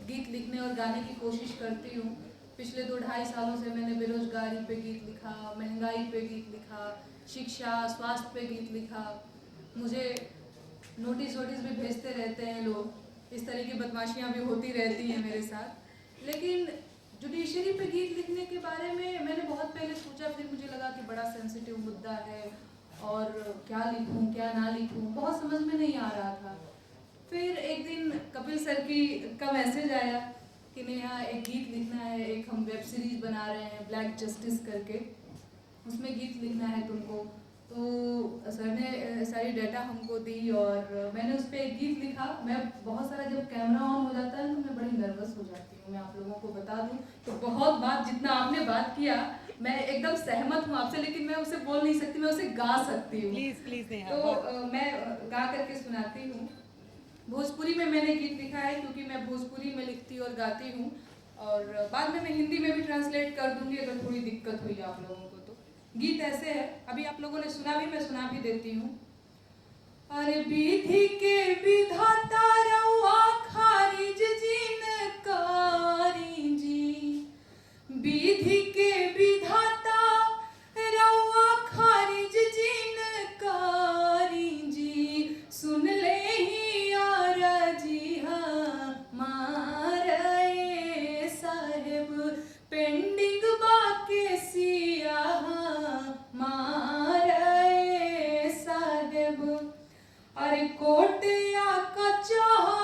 गीत लिखने और गाने की कोशिश करती हूँ। पिछले 2-2.5 सालों से मैंने बेरोजगारी पे गीत लिखा, महंगाई पे गीत लिखा, शिक्षा, स्वास्थ्य पे गीत लिखा। मुझे नोटिस भी भेजते रहते हैं लोग, इस तरह की बदमाशियाँ भी होती रहती हैं मेरे साथ। लेकिन जुडिशरी पे गीत लिखने के बारे में मैंने बहुत पहले सोचा, फिर मुझे लगा कि बड़ा सेंसिटिव मुद्दा है और क्या लिखूं क्या ना लिखूं, बहुत समझ में नहीं आ रहा था। फिर एक दिन कपिल सर का मैसेज आया कि नेहा एक गीत लिखना है, एक हम वेब सीरीज़ बना रहे हैं ब्लैक जस्टिस करके, उसमें गीत लिखना है तुमको। तो सर ने सारी डाटा हमको दी और मैंने उस पर एक गीत लिखा। मैं बहुत सारा, जब कैमरा ऑन हो जाता है तो मैं बड़ी नर्वस हो जाती हूँ, मैं आप लोगों को बता दूँ। तो बहुत बात, जितना आपने बात किया मैं एकदम सहमत हूँ आपसे, लेकिन मैं उसे बोल नहीं सकती, मैं उसे गा सकती हूँ। प्लीज तो मैं गा करके सुनाती हूँ। भोजपुरी में मैंने गीत लिखा है क्योंकि मैं भोजपुरी में लिखती और गाती हूँ, और बाद में मैं हिंदी में भी ट्रांसलेट कर दूंगी अगर थोड़ी दिक्कत हुई आप लोगों को तो। गीत ऐसे है, अभी आप लोगों ने सुना भी, मैं सुना भी देती हूँ। अरे विधि के विधाता रउआ खारिज जिनकारी जी, विधि के विधाता रउआ खारिज जिनकारी जी, सुन ले ही जी हमारे साहेब, पेंडिंग बाके सिया हमारे साहेब। अरे कोटिया का चाह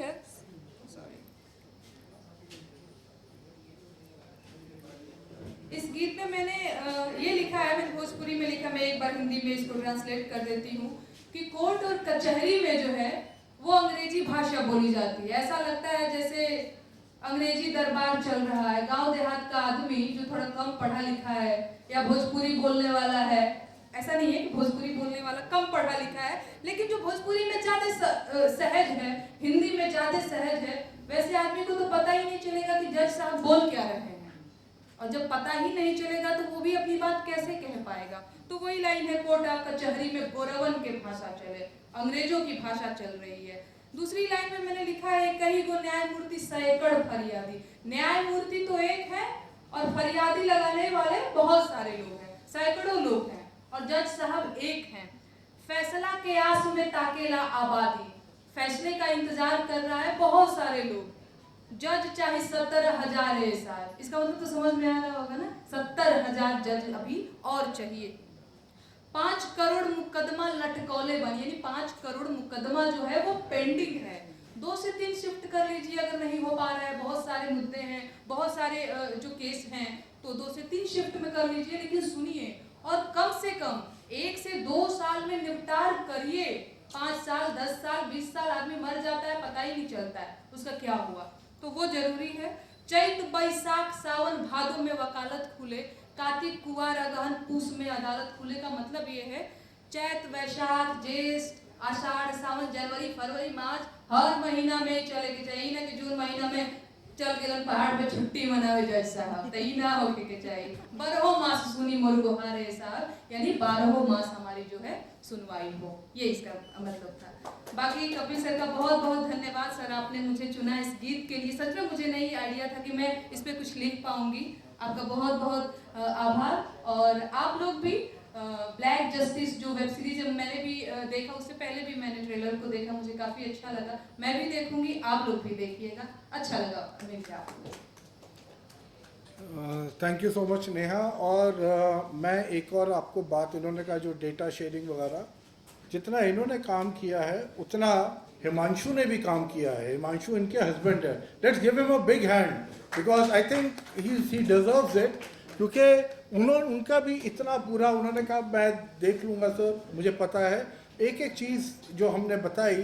है, सॉरी, इस गीत में मैंने ये लिखा है, मैंने भोजपुरी में लिखा, मैं एक बार हिंदी में इसको ट्रांसलेट कर देती हूँ कि कोर्ट और कचहरी में जो है वो अंग्रेजी भाषा बोली जाती है। ऐसा लगता है जैसे अंग्रेजी दरबार चल रहा है। गांव देहात का आदमी जो थोड़ा कम पढ़ा लिखा है या भोजपुरी बोलने वाला है, ऐसा नहीं है कि भोजपुरी बोलने वाला कम पढ़ा लिखा है, लेकिन जो भोजपुरी में ज्यादा सहज है, हिंदी में ज्यादा सहज है, वैसे आदमी को तो पता ही नहीं चलेगा कि जज साहब बोल क्या रहे हैं। और जब पता ही नहीं चलेगा तो वो भी अपनी बात कैसे कह पाएगा। तो वही लाइन है, कोर्टा कचहरी में गोरवन के भाषा चले, अंग्रेजों की भाषा चल रही है। दूसरी लाइन में मैंने लिखा है, कहीं को न्यायमूर्ति सैकड़ फरियादी। न्यायमूर्ति तो एक है और फरियादी लगाने वाले बहुत सारे लोग हैं, सैकड़ों लोग हैं, और जज साहब एक हैं। फैसला के आस में ताकेला आबादी, फैसले का इंतजार कर रहा है बहुत सारे लोग। जज चाहे 70,000 साल, इसका मतलब तो समझ में आ रहा होगा ना, 70,000 जज अभी और चाहिए। 5 करोड़ मुकदमा लटकौले बन, यानी 5 करोड़ मुकदमा जो है वो पेंडिंग है। 2 से 3 शिफ्ट कर लीजिए अगर नहीं हो पा रहा है, बहुत सारे मुद्दे हैं, बहुत सारे जो केस हैं, तो 2 से 3 शिफ्ट में कर लीजिए, लेकिन सुनिए, और कम से कम 1 से 2 साल में निपटार करिए। 5 साल 10 साल 20 साल आदमी मर जाता है, पता ही नहीं चलता है उसका क्या हुआ, तो वो जरूरी है। चैत बैसाख सावन भादों में वकालत खुले, कार्तिक कुवार अगहन पूस में अदालत खुले का मतलब ये है, चैत वैशाख ज्येष्ठ आषाढ़ सावन जनवरी फरवरी मार्च हर महीना में चले के चाहिए ना कि जून महीना में चल के पहाड़ पे छुट्टी मनावे जज साहब, तो ई ना होके के चाहिए। 12 मास सुनी मोर गोहारे साहब, यानी 12 मास हमारी जो है सुनवाई हो, ये इसका मतलब था। बाकी कपिल सर का बहुत बहुत धन्यवाद सर, आपने मुझे चुना इस गीत के लिए। सच में मुझे नहीं आइडिया था कि मैं इस पे कुछ लिख पाऊंगी। आपका बहुत बहुत आभार। और आप लोग भी ब्लैक जस्टिस जो वेब सीरीज मैंने भी देखा, उससे पहले भी मैंने ट्रेलर को देखा, मुझे काफ़ी अच्छा लगा। मैं भी देखूंगी, आप लोग भी देखिएगा, अच्छा लगा मिलकर आपको। Thank you so much Neha. और मैं एक और आपको बात, इन्होंने कहा जो डेटा शेयरिंग वगैरह, जितना इन्होंने काम किया है उतना हिमांशु ने भी काम किया है। हिमांशु इनके हस्बैंड है, let's give him a big hand because I think he deserves it, क्योंकि उनका भी इतना पूरा, उन्होंने कहा मैं देख लूँगा सर, मुझे पता है। एक एक चीज़ जो हमने बताई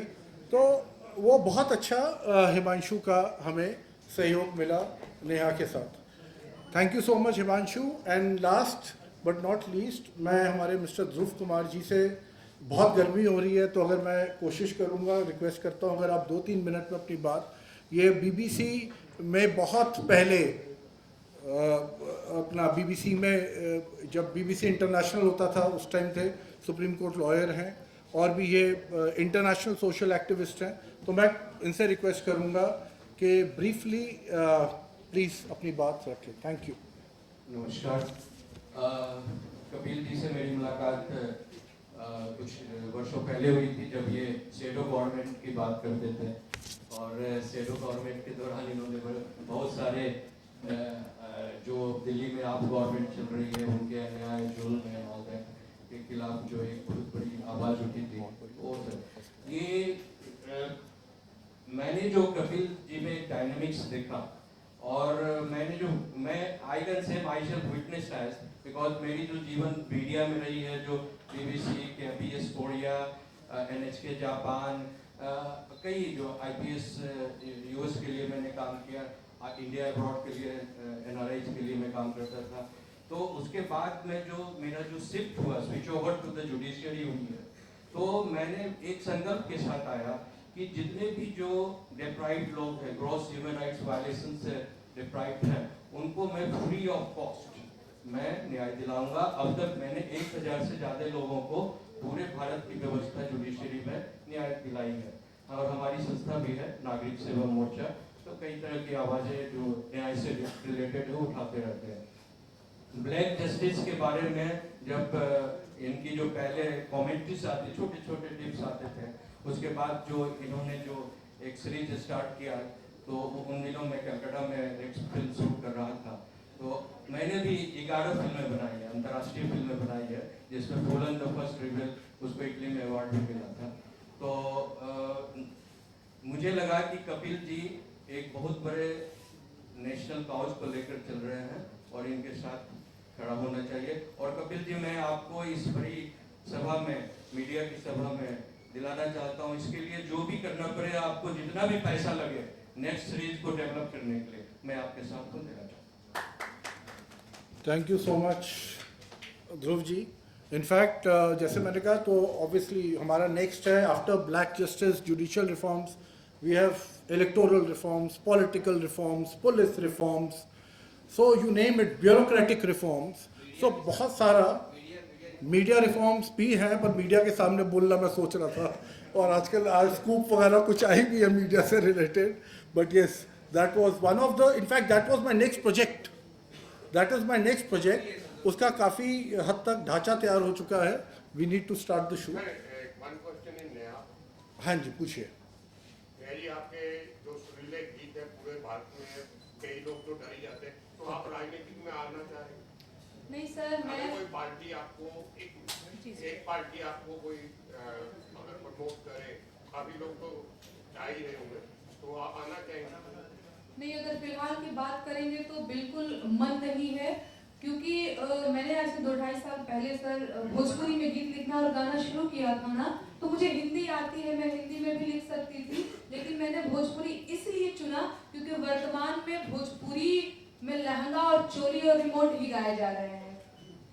तो वो बहुत अच्छा हिमांशु का हमें सहयोग मिला नेहा के साथ। Thank you so much Himanshu. And last but not least, मैं हमारे मिस्टर ध्रुव कुमार जी से, बहुत गर्मी हो रही है तो अगर मैं कोशिश करूँगा, रिक्वेस्ट करता हूँ अगर आप 2-3 मिनट में अपनी बात, ये BBC में बहुत पहले अपना BBC में जब BBC इंटरनेशनल होता था उस टाइम थे, सुप्रीम कोर्ट लॉयर हैं और भी ये इंटरनेशनल सोशल एक्टिविस्ट हैं। तो मैं इनसे रिक्वेस्ट करूँगा कि ब्रीफली प्लीज़ अपनी बात रखें। Thank you. नमस्कार। कपिल जी से मेरी मुलाकात कुछ वर्षों पहले हुई थी, जब ये शेडो गवर्नमेंट की बात करते थे, और शेडो गवर्नमेंट के दौरान इन्होंने बहुत सारे जो दिल्ली में आप गवर्नमेंट चल रही है उनके अन्याय जुल्म है और के खिलाफ जो एक बहुत बड़ी आवाज़ उठी थी। और ये मैंने जो कपिल जी में डायनामिक्स देखा, और मैं I can say myself witness as, because मेरी जो जीवन मीडिया में रही है, जो BBC, KBS Korea, NHK Japan, कई जो IPS US के लिए मैंने काम किया, इंडिया अब्रॉड के लिए NRIs के लिए मैं काम करता था। तो उसके बाद में जो मेरा जो शिफ्ट हुआ, switch over to the judiciary हुई है, तो मैंने एक संकल्प के साथ आया कि जितने भी जो डिप्राइव्ड लोग हैं, ग्रॉस ह्यूमन राइट्स वायलेशन से डिप्राइव्ड हैं, उनको मैं फ्री ऑफ कॉस्ट मैं न्याय दिलाऊंगा। अब तक मैंने 1000 से ज़्यादा लोगों को पूरे भारत की व्यवस्था जुडिशरी में न्याय दिलाई है, और हमारी संस्था भी है नागरिक सेवा मोर्चा, तो कई तरह की आवाज़ें जो न्याय से रिलेटेड है उठाते रहते हैं। ब्लैक जस्टिस के बारे में जब इनकी जो पहले कॉमेंट्रीज आती, छोटे छोटे टिप्स आते थे, उसके बाद जो इन्होंने जो एक सीरीज स्टार्ट किया, तो उन दिनों मैं कलकत्ता में एक फिल्म शूट कर रहा था, तो मैंने भी 11 फिल्में बनाई है, अंतर्राष्ट्रीय फिल्में बनाई है, जिसमें फूलन द फर्स्ट रिबेल, उसको इटली में अवार्ड भी मिला था। तो मुझे लगा कि कपिल जी एक बहुत बड़े नेशनल काउज को लेकर चल रहे हैं और इनके साथ खड़ा होना चाहिए। और कपिल जी, मैं आपको इस बड़ी सभा में, मीडिया की सभा में दिलाना चाहता हूँ, इसके लिए जो भी करना पड़े, आपको जितना भी पैसा लगे नेक्स्ट सीरीज को डेवलप करने के लिए, मैं आपके साथ हूँ, देना चाहता हूँ। Thank you so much Dhruv ji. In fact जैसे मैंने कहा, तो ऑब्वियसली हमारा नेक्स्ट है after black justice, judicial reforms, we have electoral reforms, political reforms, police reforms, so you name it, bureaucratic reforms, so बहुत सारा मीडिया रिफॉर्म्स भी हैं, पर मीडिया के सामने बोलना मैं सोच रहा था, और आजकल आज स्कूप वगैरह कुछ आई भी है मीडिया से related, but yes, that was one of the, in fact that was my next project, that is my next project. उसका काफ़ी हद तक ढांचा तैयार हो चुका है। We need to start the shoot. हाँ जी, पूछिए। जी, आपके जो सुरीले गीत है पूरे भारत में कई लोग तो डर ही जाते हैं, तो आप राजनीति में आना चाह रहे हैं? नहीं सर, मैं कोई पार्टी आपको एक पार्टी आपको कोई अगर प्रमोट करे, काफी लोग तो जा ही रहे होंगे, तो आप आना चाहेंगे? नहीं, अगर फिलहाल की बात करेंगे तो बिल्कुल मन नहीं है, क्योंकि मैंने आज से 2-2.5 साल पहले सर भोजपुरी में गीत लिखना और गाना शुरू किया था ना, तो मुझे हिंदी आती है, मैं हिंदी में भी लिख सकती थी, लेकिन मैंने भोजपुरी इसलिए चुना क्योंकि वर्तमान में भोजपुरी में लहंगा और चोली और रिमोट ही गाए जा रहे हैं,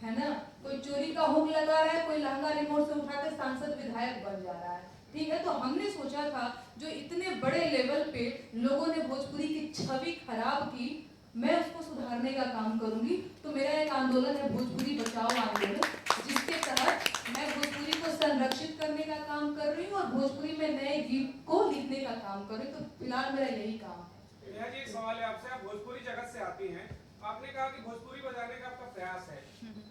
है ना। कोई चोरी का हुक लगा रहा है, कोई लहंगा रिमोट से उठाकर सांसद विधायक बन जा रहा है, ठीक है। तो हमने सोचा था जो इतने बड़े लेवल पे लोगों ने भोजपुरी की छवि खराब की, मैं उसको सुधारने का काम करूंगी। तो मेरा एक आंदोलन है भोजपुरी बचाओ आंदोलन, जिसके तहत मैं भोजपुरी को संरक्षित करने का काम कर रही हूँ और भोजपुरी में नए गीत को लिखने का काम कर रही हूँ। तो फिलहाल मेरा यही काम है। नेहा जी, एक सवाल है आपसे, आप भोजपुरी जगत से आती हैं, आपने कहा कि भोजपुरी बजाने का आपका प्रयास है,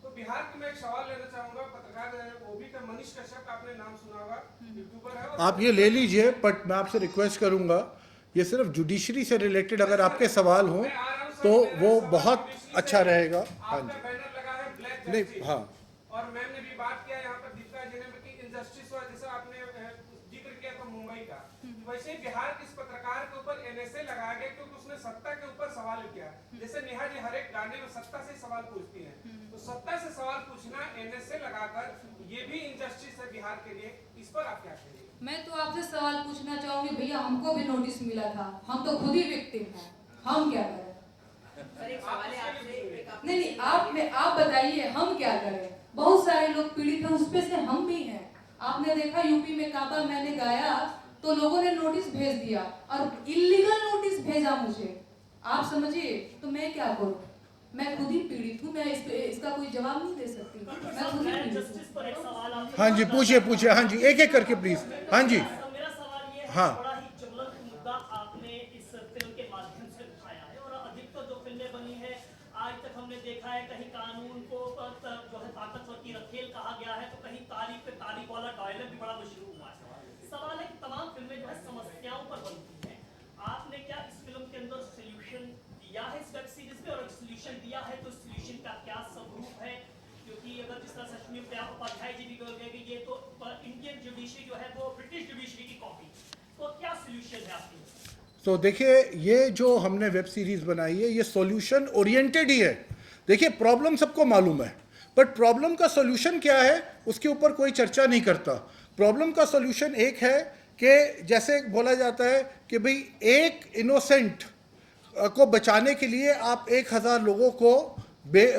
तो बिहार की मैं एक सवाल लेना चाहूंगा। पत्रकार वो भी तो मनीष कश्यप, आपने नाम सुना होगा, यूट्यूबर है। आप ये ले लीजिए, बट मैं आपसे रिक्वेस्ट करूंगा, ये सिर्फ जुडिशरी से रिलेटेड अगर आपके सवाल हो तो वो बहुत अच्छा रहेगा। हाँ जी, बैनर लगा है ब्लैक नहीं, जस्टिस, हाँ, और मैम ने भी बात किया यहाँ पर दीपिका जी ने कि इनजस्टिस हुआ, जैसा आपने जिक्र किया था मुंबई का, वैसे ही बिहार के इस पत्रकार के ऊपर एनएसए लगाया गया क्योंकि उसने सत्ता के ऊपर सवाल किया। जैसे नेहा जी हर एक गाने में सत्ता से सवाल पूछती हैं, तो सत्ता से सवाल पूछना एनएसए लगाकर, ये भी इनजस्टिस है बिहार के लिए, इस पर आप क्या कहेंगे? मैं तो आपसे सवाल पूछना चाहूंगी, भैया हमको भी नोटिस मिला था, हम तो खुद ही विक्टिम हैं, हम क्या करें? नहीं, आप बताइए हम क्या करें? बहुत सारे लोग पीड़ित हैं, उसपे से हम भी हैं। आपने देखा यूपी में काबा मैंने गाया तो लोगों ने नोटिस भेज दिया और इल्लीगल नोटिस भेजा मुझे, आप समझिए। तो मैं क्या करूं? मैं खुद ही पीड़ित हूं, मैं इसका कोई जवाब नहीं दे सकती, मैं खुद ही पीड़ित हूं। हाँ जी, पूछिए पूछिए, हाँ जी, एक एक करके प्लीज। हाँ जी, मेरा सवाल ये है, हाँ, बड़ा ही ज्वलंत मुद्दा आपने इस फिल्म के माध्यम से उठाया है, और अधिकतर जो फिल्में बनी है आज तक हमने देखा है, कहीं कानून को जो है ताकतवर की रखेल कहा गया है, तो कहीं तारीफ पे तारीफ वाला डायलॉग भी बड़ा मशहूर हुआ है। सवाल है कि तमाम फिल्में जो है समस्याओं पर बनती हैं, आपने क्या इस फिल्म के अंदर सोल्यूशन दिया है इस वेब सीरीज में, और अगर सोल्यूशन दिया है तो सोल्यूशन का क्या स्वरूप है? क्योंकि अगर जिस तरह सचमी उपाध्याय जी भी कह गए कि ये तो इंडियन जुडिशरी जो है वो ब्रिटिश जुडिशरी की कॉपी, तो क्या सोल्यूशन है आपके? तो देखिए, ये जो हमने वेब सीरीज बनाई है, ये सॉल्यूशन ओरिएंटेड ही है। देखिए, प्रॉब्लम सबको मालूम है, बट प्रॉब्लम का सॉल्यूशन क्या है उसके ऊपर कोई चर्चा नहीं करता। प्रॉब्लम का सॉल्यूशन एक है कि जैसे बोला जाता है कि भाई एक इनोसेंट को बचाने के लिए आप 1000 लोगों को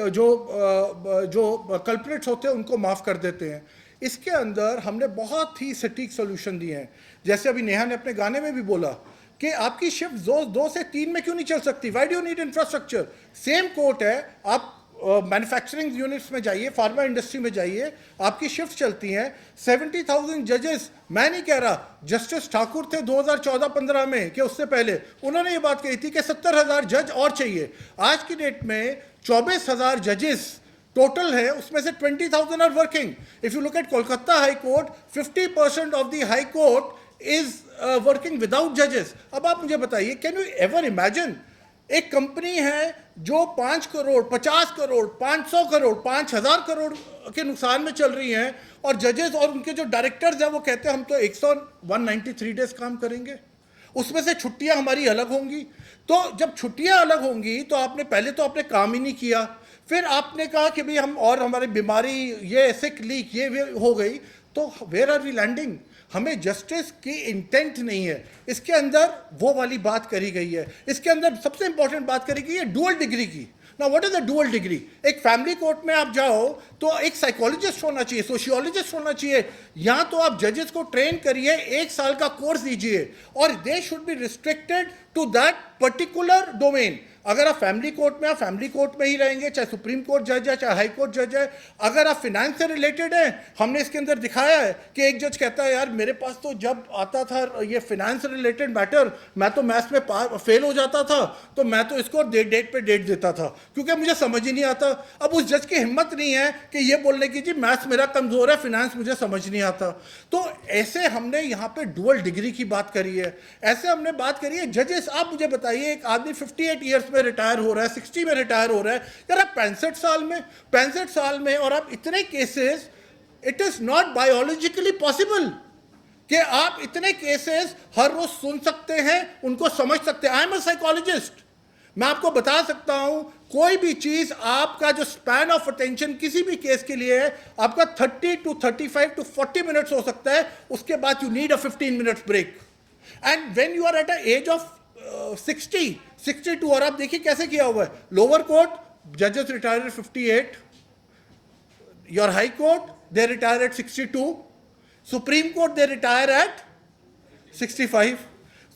जो कल्प्रिट्स होते हैं उनको माफ़ कर देते हैं। इसके अंदर हमने बहुत ही सटीक सॉल्यूशन दिए हैं। जैसे अभी नेहा ने अपने गाने में भी बोला कि आपकी शिफ्ट 2 से 3 में क्यों नहीं चल सकती, why do need infrastructure. Same court है, आप मैन्युफैक्चरिंग यूनिट्स में जाइए, फार्मा इंडस्ट्री में जाइए, आपकी शिफ्ट चलती हैं। 70,000 जजेस, मैं नहीं कह रहा, जस्टिस ठाकुर थे 2014-15 में कि उससे पहले, उन्होंने ये बात कही थी कि 70,000 जज और चाहिए। आज की डेट में 24,000 जजेस टोटल है, उसमें से 20,000 are working. If you look at Kolkata high court, 50% of the high court is working without जजेस। अब आप मुझे बताइए, कैन यू एवर इमेजिन एक कंपनी है जो 5 करोड़, 50 करोड़, 500 करोड़, 5,000 करोड़ के नुकसान में चल रही हैं, और जजेस और उनके जो डायरेक्टर्स हैं वो कहते हैं हम तो 193 डेज काम करेंगे। उसमें से छुट्टियां हमारी अलग होंगी। तो जब छुट्टियां अलग होंगी तो आपने पहले तो आपने काम ही नहीं किया, फिर आपने कहा कि भाई हम, और हमारी बीमारी ये सिक लीक ये हो गई, तो वेयर आर वी लैंडिंग? हमें जस्टिस की इंटेंट नहीं है। इसके अंदर वो वाली बात करी गई है, इसके अंदर सबसे इंपॉर्टेंट बात करी गई है डुअल डिग्री की। ना what is a dual degree? एक फैमिली कोर्ट में आप जाओ तो एक साइकोलॉजिस्ट होना चाहिए, सोशियोलॉजिस्ट होना चाहिए, या तो आप जजेस को ट्रेन करिए, 1 साल का कोर्स दीजिए, और they should be restricted to that particular domain. अगर आप फैमिली कोर्ट में, आप फैमिली कोर्ट में ही रहेंगे, चाहे सुप्रीम कोर्ट जज है, चाहे हाई कोर्ट जज है। अगर आप फिनेंस से रिलेटेड हैं, हमने इसके अंदर दिखाया है कि एक जज कहता है यार मेरे पास तो जब आता था ये फिनेंस रिलेटेड मैटर, मैं तो मैथ्स में फेल हो जाता था, तो मैं तो इसको डेट पे डेट देता था क्योंकि मुझे समझ ही नहीं आता। अब उस जज की हिम्मत नहीं है कि ये बोलने की जी मैथ्स मेरा कमजोर है, फिनेंस मुझे समझ नहीं आता। तो ऐसे हमने यहाँ पे डुअल डिग्री की बात करी है, ऐसे हमने बात करी है जजेस। आप मुझे बताइए, एक आदमी 58 ईयर्स में रिटायर हो रहा है, 60 में रिटायर हो रहा है, यार आप 65 साल में और आप इतने cases, it is not biologically possible कि आप इतने केसेस हर रोज सुन सकते हैं, उनको समझ सकते हैं। आई एम अ साइकोलॉजिस्ट, मैं आपको बता सकता हूं कोई भी चीज, आपका जो स्पैन ऑफ अटेंशन किसी भी केस के लिए है, आपका 30 to 35 to 40 मिनट्स हो सकता है, उसके बाद you need a 15 minutes break. And when you are at a age of 62, और आप देखिए कैसे किया हुआ है। लोअर कोर्ट जजेस retire at 58, your high court they retire at 62, supreme court they retire at 65.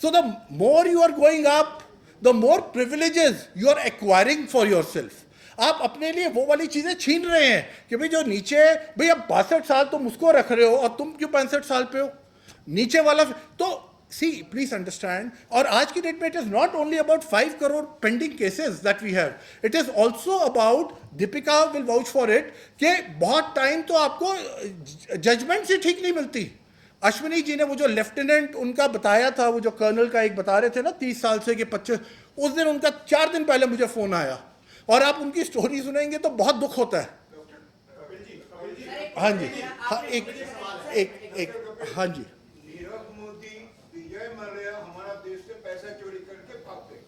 So the more you are going up, the more privileges you are acquiring for yourself. आप अपने लिए वो वाली चीजें छीन रहे हैं कि भाई जो नीचे, भाई अब 62 साल तुम उसको रख रहे हो और तुम क्यों 65 साल पे हो, नीचे वाला। तो सी प्लीज अंडरस्टैंड, और आज की डेट में it is not only about 5 crore pending cases that we have, it is also about, Deepika will vouch for it, कि बहुत टाइम तो आपको जजमेंट से ठीक नहीं मिलती। अश्विनी जी ने वो जो लेफ्टिनेंट उनका बताया था, वो जो कर्नल का एक बता रहे थे ना 30 साल से कि 25, उस दिन उनका 4 दिन पहले मुझे फोन आया, और आप उनकी स्टोरी सुनेंगे तो बहुत दुख होता है। हाँ जी, हाँ एक हाँ जी। नीरव मोदी, विजय मल्ल्या हमारा देश से पैसा चोरी करके भाग गए,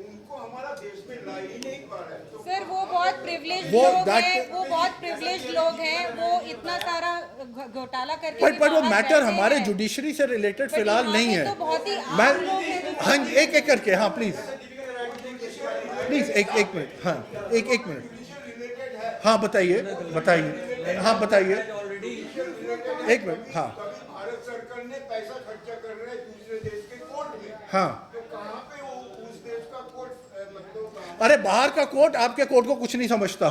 उनको हमारा देश में ला ही नहीं पा रहा है। सर वो बहुत प्रिविलेज लोग हैं, वो बहुत प्रिविलेज लोग हैं, वो इतना सारा घोटाला करके पर वो मैटर हमारे जुडिशरी से रिलेटेड फिलहाल नहीं है। तो बहुत ही मैं आम लोग हैं। हाँ जी, एक करके, हाँ प्लीज एक मिनट, हाँ एक मिनट, हाँ बताइए, हाँ बताइए, एक मिनट, हाँ। भारत सरकार ने पैसा खर्चा कर रहा है दूसरे देश के कोर्ट में, हाँ, तो कहाँ पे वो उस देश का कोर्ट, मतलब अरे बाहर का कोर्ट आपके कोर्ट को कुछ नहीं समझता।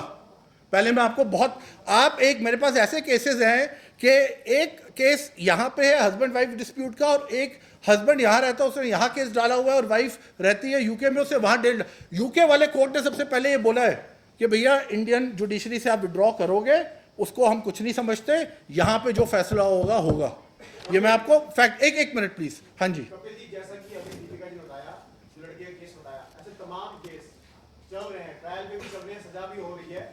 पहले मैं आपको बहुत, आप एक, मेरे पास ऐसे केसेस हैं कि एक केस यहाँ पे है हस्बैंड वाइफ डिस्प्यूट का, और एक हस्बैंड यहाँ रहता है, उसने यहाँ केस डाला हुआ है, और वाइफ रहती है यूके में, उसे वहाँ डेल, यूके वाले कोर्ट ने सबसे पहले ये बोला है कि भैया इंडियन जुडिशरी से आप विड्रॉ करोगे, उसको हम कुछ नहीं समझते, यहाँ पे जो फैसला होगा होगा। ये मैं आपको फैक्ट, एक मिनट प्लीज, हाँ जी। कपिल जी, जैसा कि अभी दीपिका जी ने बताया, जो लड़के का केस बताया, ऐसे तमाम केस चल रहे हैं, ट्रायल में भी चल रहे हैं, सजा भी हो रही है,